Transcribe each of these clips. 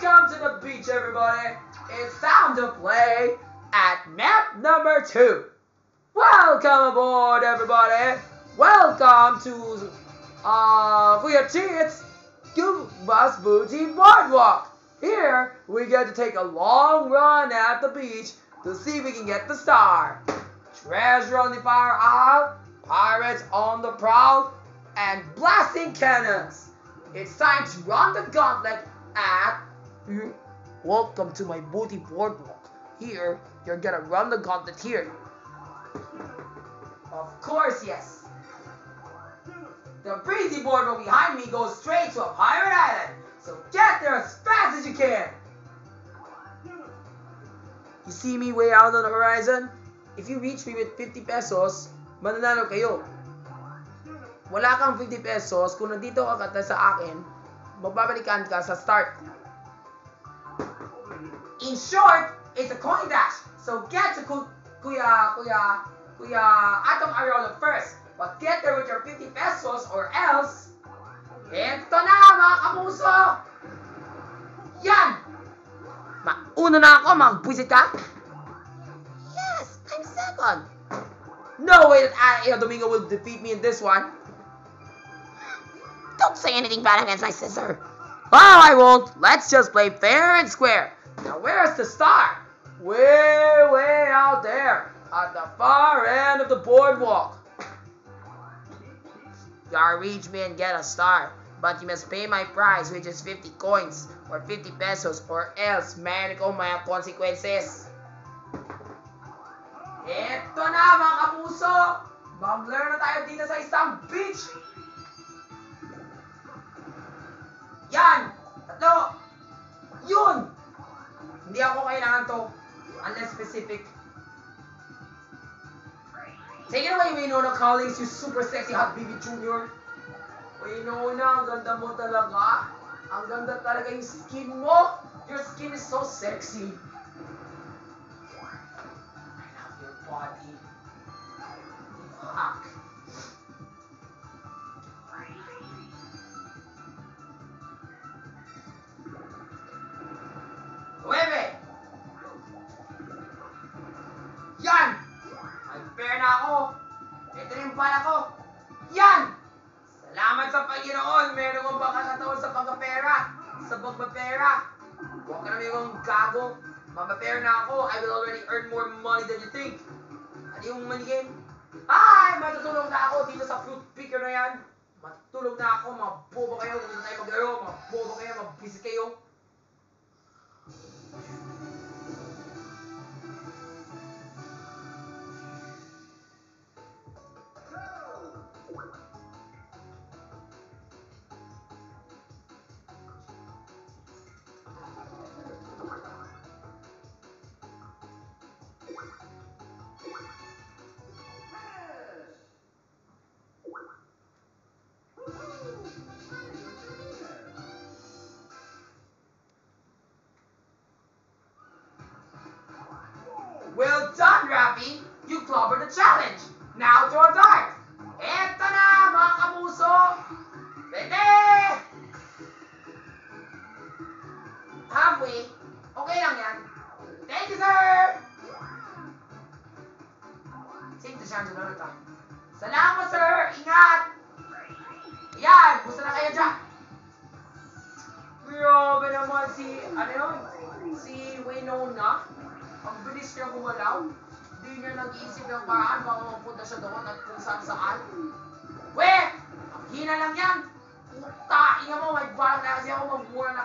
Welcome to the beach, everybody. It's time to play at map number 2. Welcome aboard, everybody. Welcome to Kuya Cheats Bus Booty Boardwalk. Here, we get to take a long run at the beach to see if we can get the star. Treasure on the fire isle, pirates on the prowl, and blasting cannons. It's time to run the gauntlet at... Welcome to my booty boardwalk. Here, you're gonna run the gauntlet here. Of course, yes. The breezy boardwalk behind me goes straight to a pirate island. So get there as fast as you can. You see me way out on the horizon? If you reach me with 50 pesos, mananalo kayo. Wala kang 50 pesos, kung nandito ka kata sa akin, magbabalikan ka sa start. In short, it's a coin dash. So get to Kuya Atong Ariola first. But get there with your 50 pesos or else, eto na mga kapuso! Yan! Mauna na ako, magbuisit ka? Yes, I'm second. No way that El Domingo will defeat me in this one. Don't say anything bad against my sister. Oh, I won't. Let's just play fair and square. Now, where's the star? Way out there, at the far end of the boardwalk. You gotta reach me and get a star, but you must pay my price, which is 50 coins, or 50 pesos, or else, meron ko mga consequences. Eto na mga kapuso! Mag-learn na tayo dito sa isang beach! Yan! Tatlo! Yun! Hindi ako kailangan to. Unless specific. Take it away, Winona Collins, you super sexy hot baby junior. Winona, ang ganda mo talaga. Ang ganda talaga yung skin mo. Your skin is so sexy. I love your body. Fuck. Yan! Mag-fair na ako. Ito na yung pala ko. Yan! Salamat sa Panginoon. Meron kong pagkakataon sa pagkapera. Sa pagpapera. Huwag ka naman yung gago. Mapapera na ako. I will already earn more money than you think. Ano yung money game? Ay! Matutulog na ako dito sa fruit picker na yan. Matutulog na ako. Mabobo kayo. Hindi tayo maglaro. Mabobo kayo. Mabisi kayo. Well done, Rappy! You clobbered the challenge! Now to our dart! Eto na, mga kapuso! Pwede! Halfway? Okay lang yan. Thank you, sir! Save the chance na ito. Salamat, sir! Ingat! Yan! Gusto na kayo dyan! Grabe naman si, ano yun? Si Winona. Ang bilis niya gumalaw. Hindi niya nag-iisip ng paraan baka mapunta siya doon at kung saan. Weh! Ang hina lang yan! Puta! Inga mo, may balang na kasi ako magmura na.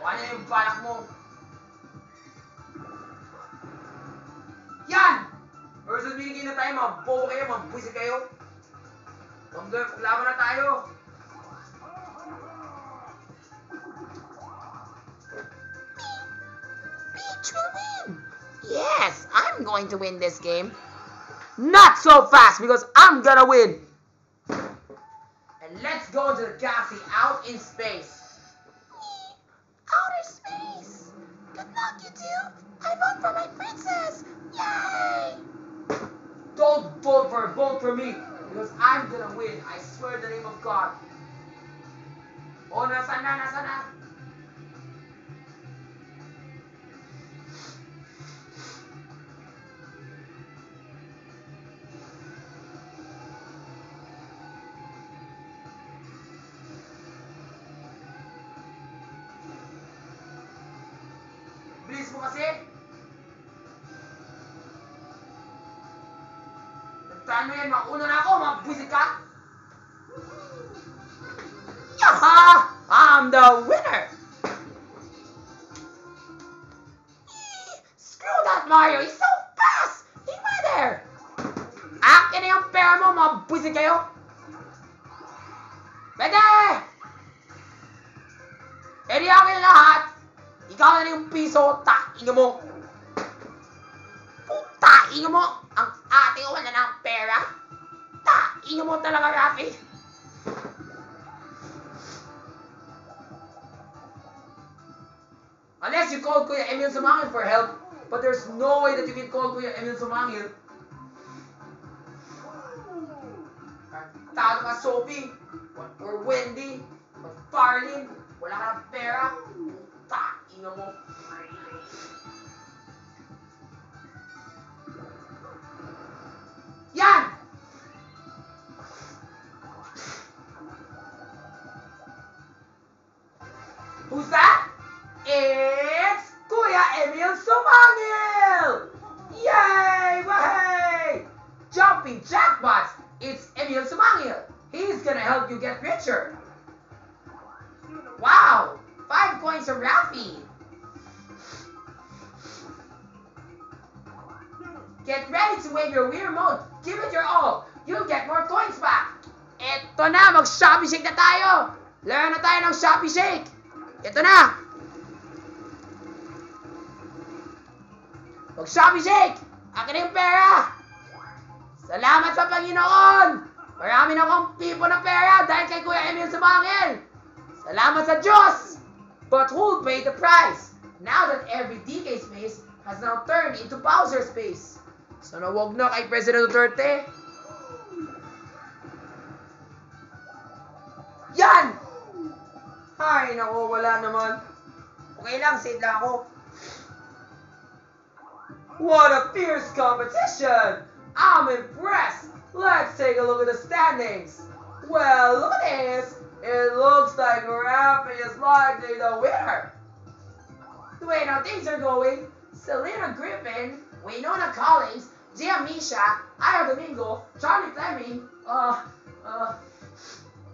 Ano yung balak mo? Yan! Versus binigay na tayo, mga bobo kayo, mga buwisit kayo. Laban na tayo. Peach will win. Yes, I'm going to win this game. Not so fast because I'm gonna win. And let's go to the galaxy out in space. Outer space. Good luck, you two. I vote for my princess. Yay! vote for me. Because I'm gonna win. I swear in the name of God. Oh, nasa na. Bilis mo kasi. Nagtaan mo yan, mauna na ako, mabwisit ka. Yaha! I'm the winner! Screw that Mario, he's so fast! Leave me there! Akin na yung pera mo, mabwisit kayo. Pwede! Pwede akin lahat. Ikaw na yung piso, tainga mo. Tainga mo, ang ate ko wala ng pera. Tainga mo talaga, Rafi. Unless you call Kuya Emil Sumangil for help, but there's no way that you can call Kuya Emil Sumangil. Talo ka, Sophie, or Wendy, or Farlin, wala ka ng pera. Tainga mo. Yan! Who's that? It's Kuya Emil Sumangil! Yay! Way! Jumping jackpots! It's Emil Sumangil. He's gonna help you get richer. Wow! 5 coins from Rafi. Get ready to wave your weird mode. Give it your all. You'll get more coins back. Eto na, mag-Shopee Shake na tayo. Learn na tayo ng Shopee Shake. Eto na. Mag-Shopee Shake. Akin na yung pera. Salamat sa Panginoon. Marami na akong pipo ng pera dahil kay Kuya Emil Sumangil. Salamat sa Diyos. But who'll pay the price? Now that every DK space has now turned into Bowser space. Sana wag na kay President Duterte. Yan! Ay, naku, wala naman. Okay lang, save lang ako. What a fierce competition! I'm impressed. Let's take a look at the standings. Well, look at this. It looks like Rafi is likely the winner. The way now things are going, Selena Griffin, Winona Collins, Gia Misha, Aya Domingo, Charlie Fleming,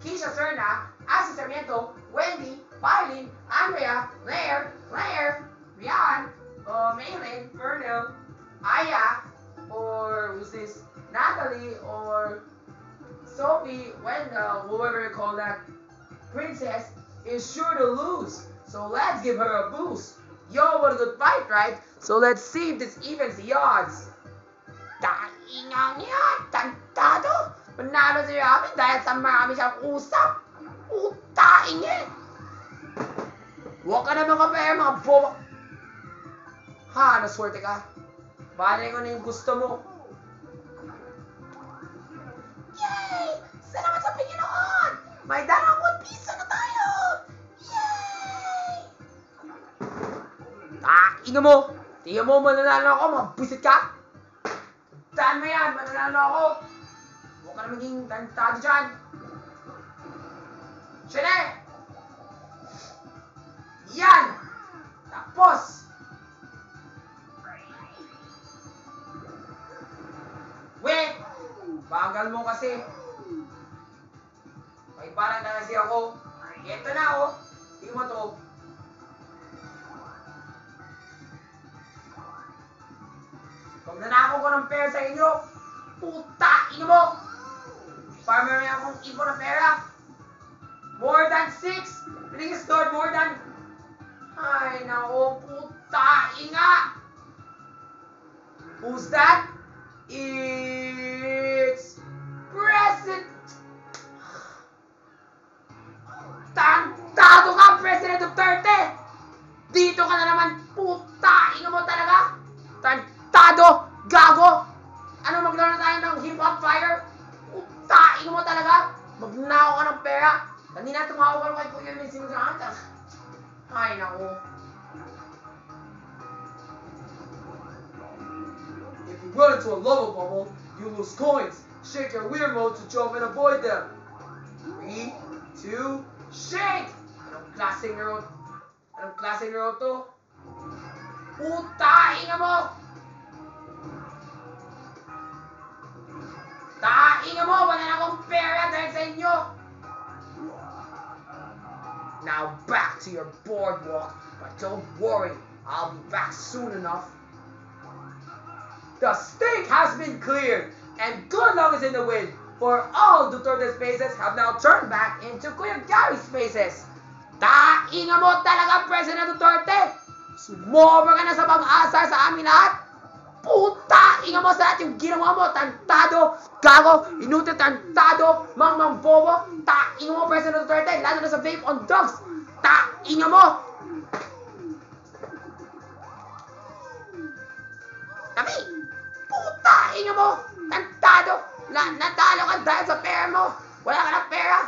Keisha Serna, Asi Sarmiento, Wendy, Filin, Andrea, Claire, Rian, Maylin, Vernel, Aya, or who's this? Natalie, or Sophie, Wendell, whoever you call that, Princess, is sure to lose. So let's give her a boost. Yo, what a good fight, right? So let's see if this evens the odds. Taingang yan! Tantado! Manalo si Rafi dahil sa marami siyang usap. Utaing yan! Huwag ka naman kapaya mga boba. Ha, naswerte ka. Balay ko na yung gusto mo. Yay! Salamat sa Panginoon! May dalawang piso na tayo! Yay! Ina mo! Tingnan mo, mananalo ako, mabusit ka! Tandaan mo yan, mananalo ako! Huwag ka na maging tantado dyan! Siyene! Yan! Tapos! Wait! Bagal mo kasi! May parang na kasi ako. Ito na ako. Tingnan mo to. Pag nanakaw ko ng pera sa inyo, puta, ino mo! Para meron akong ipon na pera. More than 6. Please, Lord, more than... Ay, nako, puta, inga! Who's that? It's... President... Tantado ka, President Duterte! Dito ka na naman, puta, ino mo talaga! Tantado! Gago! Ano, maglaro na tayo tayo ng hip-hop fire. Utain mo talaga. Magnakaw ka ng pera. Kanina tumawag ka kay Kuya Min sinusahan. Ay, naku. If you run into a lava bubble, you lose coins. Shake your weird mode to jump and avoid them. 3, 2, shake! Anong klaseng laro to? Utain mo! Tainga mo! Wala na akong pera dahil sa inyo! Now back to your boardwalk, but don't worry, I'll be back soon enough. The stake has been cleared, and good luck is in the wind, for all Duterte spaces have now turned back into Kuya Gary spaces. Tainga mo talaga, President Duterte! Sumobra ka na sa pag-asar sa amin lahat! Puta! Inga mo sa lahat yung ginawa mo! Tantado! Gago! Inutil! Tantado! Mang bobo! Inga mo, President Duterte! Lalo na sa vape on drugs! Inga mo! Kami! Puta! Inga mo! Tantado! Natalo ka dahil sa pera mo! Wala ka ng pera!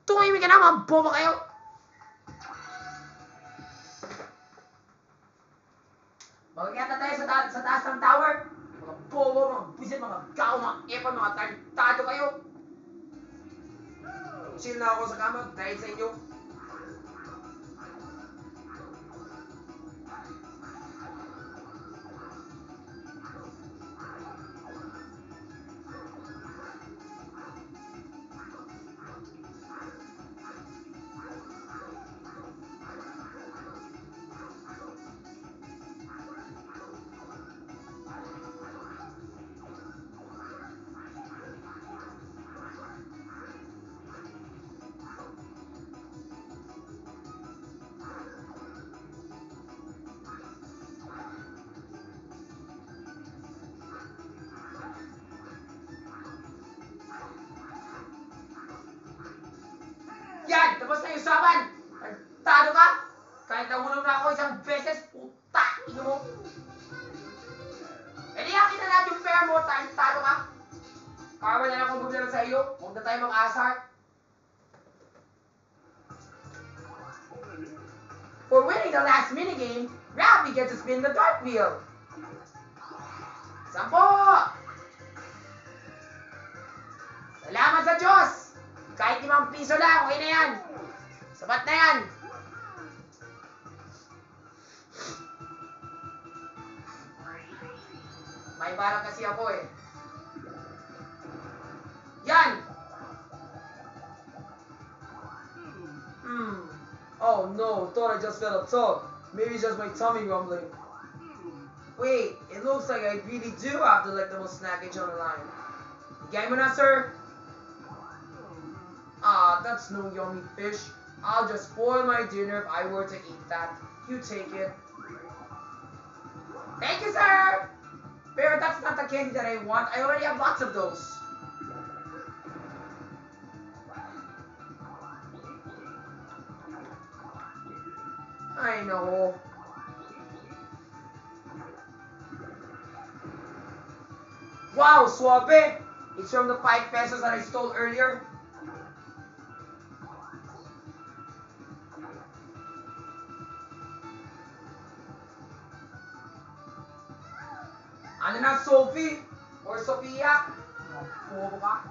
Tumimik ka na, mga bobo kayo! Magkakita tayo sa taas ng tower. Mga bobo, mga buisit, mga gao, mga epon, mga tartado kayo. Chill na ako sa kama dahil sa inyo. Yan! Tapos na yung usapan! Tado ka! Kahit nahulog na ako isang beses, puta! Ino mo! E di akin na lahat yung pera mo, tado ka! Karma na lang kung problema sa iyo, huwag na tayo mag-asar. For winning the last minigame, Rafi gets to spin the dart wheel. 10! Salamat sa Diyos! Kahit 5 piso lang, okay na yan. Sapat na yan. May barang kasi ako eh. Yan! Oh no, thought I just felt a tug. Maybe it's just my tummy rumbling. Wait, it looks like I really do have to let the most snackage on the line. Bigay mo na, sir. That's no yummy fish. I'll just spoil my dinner if I were to eat that. You take it. Thank you, sir! Pero that's not the candy that I want. I already have lots of those. I know. Wow, suave! It's from the 5 pesos that I stole earlier. Ano na, Sophie? Or Sophia? Bobo ka?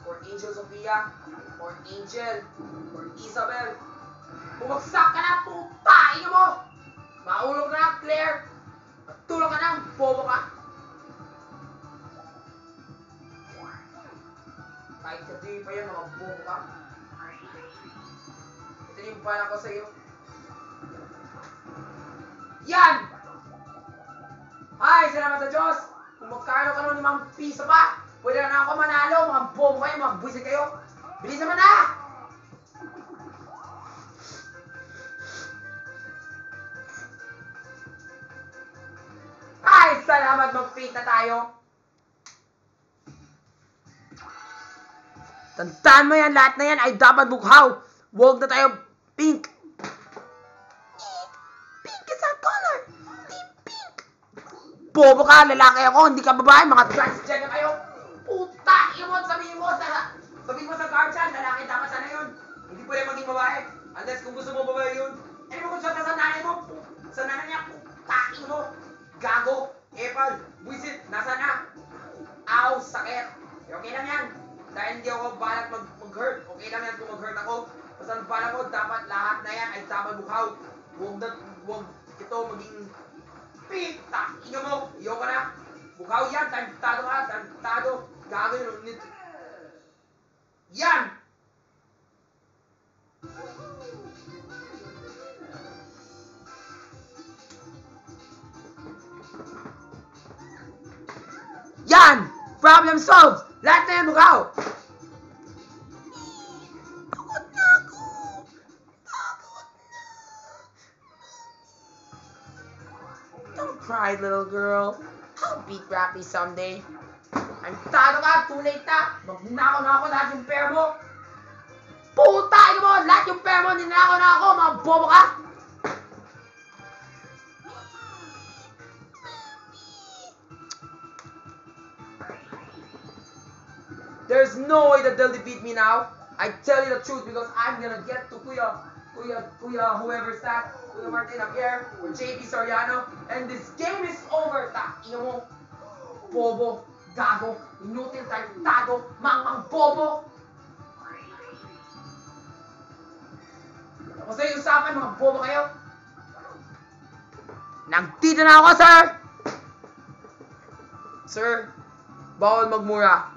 Or Angel Sophia? Or Angel? Or Isabel? Bumagsak ka na, puta! Ino mo! Maulog na, Claire! Tulog ka na, bobo ka! Kahit katiwi pa yan, mga bobo ka. Ito yung pala ko sa'yo. Yan! Ay, salamat sa Diyos! Kung magkano ka nun 5 piso pa, pwede na ako manalo, mga bobo kayo, mga buwisit kayo. Bilisan mo na! Ay, salamat, mag-paint na tayo. Tandaan mo yan, lahat na yan ay dapat bukhaw. Huwag na tayo pink. Pink is our color. Team pink. Bobo ka, lalaki ako, hindi ka babae, mga transgender kayo. Puta, imot, sabihin mo sa guardian, lalaki dapat sana yun. Hindi pwede maging babae. Unless kung gusto mo babae yun. Eh, kung sa nanay mo, sa nanay niya, puta, mo. Gago, epal, buisit, nasa na? Aw, sakit. Okay lang yan. Dahil hindi ako balat mag-hurt. Okay lang yan kung mag-hurt ako. Basta ang balat ko, dapat lahat na yan ay tama bukhaw. Huwag ito maging pita. Ino mo, iyo ka na. Bukhaw yan, tantado ka, tantado. Gago yun. Yan! Yan! Problem solved! Lahat na yan, bukhaw! Pagod na ako! Pagod na! Don't cry, little girl. I'll beat Rappy someday. Ang tado ka, too late na. Magnakaw na ako lahat yung pera mo. Puta, ino mo, lahat yung pera mo, ninakaw na ako, mga bobo ka. There's no way that they'll defeat me now. I tell you the truth because I'm gonna get to Kuya, whoever's that, Kuya Martin up here, or JP Soriano, and this game is over. Ta, ino mo, bobo. Gago, inutil tayo, tago, mang bobo. Tapos na yung usapan, mga bobo kayo. Nagtito na ako, sir! Sir, bawal magmura.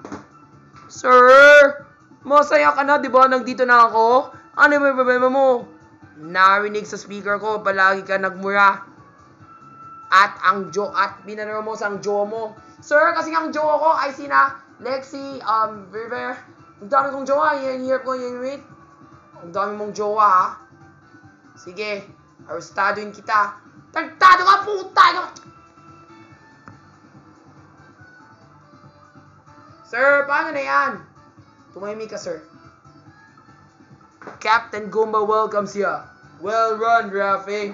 Sir, masaya ka na, di ba? Nagdito na ako. Ano yung problema mo? Narinig sa speaker ko, palagi ka nagmura. At binanero mo sa ang jowa mo. Sir, kasi ang jowa ko ay sina Lexi, River. Ang dami kong jowa, hirap ko yung rate. Ang dami mong jowa, ha? Sige, arrestadoin kita. Tagtado ka, puta! Sir, paano na yan? Tumahimik ka, sir. Captain Goomba welcomes ya. Well run, Rafi.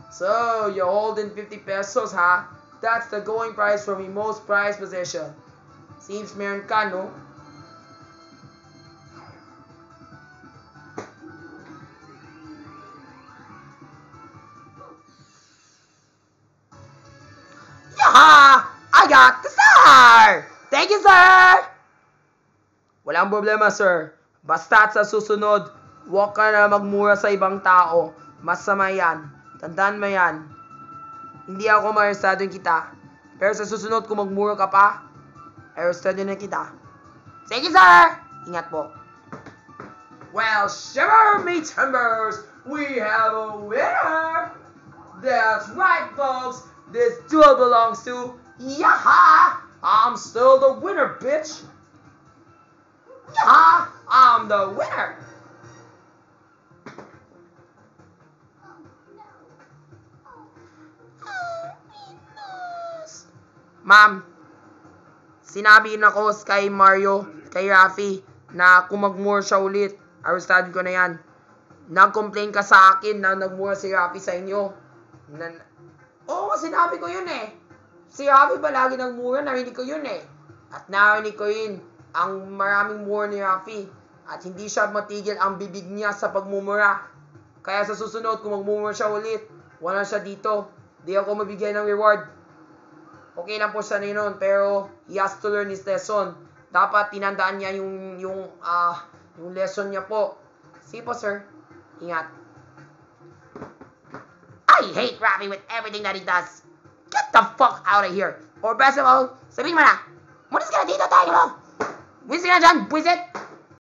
So, you're holding 50 pesos, ha? That's the going price for my most prized possession. Seems meron ka, no? Yaha! I got the star! Thank you, sir! Walang problema, sir. Basta't sa susunod, huwag ka na magmura sa ibang tao. Masama yan. Tandaan mo yan. Hindi ako ma-arrestadon kita. Pero sa susunod, kung magmura ka pa, arrestadon na kita. Sige, sir! Ingat po. Well, shiver me timbers! We have a winner! That's right, folks! This duel belongs to Yaha! I'm still the winner, bitch! Yaha! I'm the winner! Ma'am, sinabi na ko kay Mario, kay Rafi, na kung magmura siya ulit, arrestadon ko na yan. Nag-complain ka sa akin na nagmura si Rafi sa inyo. Oo, sinabi ko yun eh. Si Rafi palagi nagmura, narinig ko yun eh. At narinig ko yun ang maraming mura ni Rafi. At hindi siya matigil ang bibig niya sa pagmumura. Kaya sa susunod, kung magmumura siya ulit, wala siya dito. Di ako mabigyan ng reward. Okay lang po siya na yun, pero he has to learn his lesson. Dapat tinandaan niya yung lesson niya po. Sige po, sir. Ingat. I hate Rafi with everything that he does. Get the fuck out of here. Or best of all, sabihin mo na, mulis ka na dito tayo mo. Wisin na dyan, buwisit.